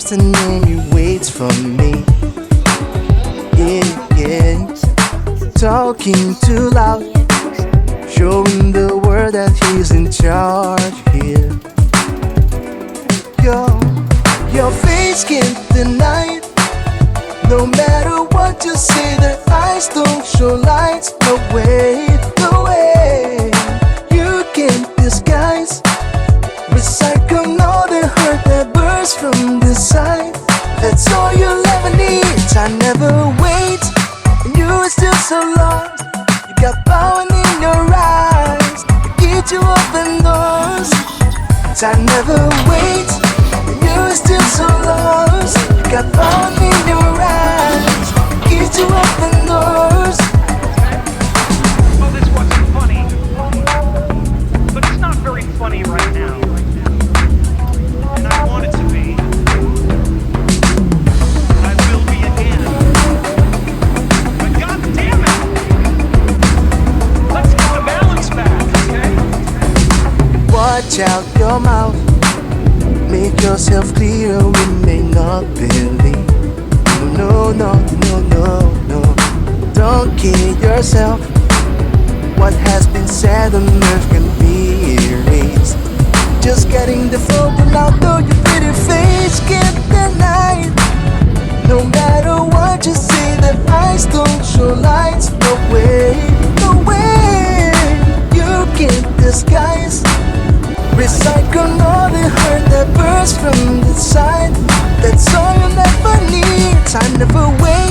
destiny waits for me. Yeah, yeah. Talking too loud, showing the world that he's in charge here. Your face can't deny it. No matter what you say, their eyes don't show lights. No way, no way. You can't disguise, recycle all the hurt that bursts from the side. That's all you'll ever need. I never wait, and you are still so lost. You got power in your eyes, the key to open doors. I never wait, and you are still so lost. You got power in your eyes, the key to open doors. Oh, this wasn't funny, but it's not very funny right now. And I want it to be. And I will be again. But God damn it! Let's get the balance back, okay? Watch out your mouth, make yourself clear, we may not believe. No, no, no, no, no. Don't kid yourself. What has been said on earth can be erased. Just getting the phone out, though your pretty face can't deny it. No matter what you say, the eyes don't show lights. No way, no way. You can't disguise, recycle all the hurt that bursts from the side. That's all you'll never need. I never wait.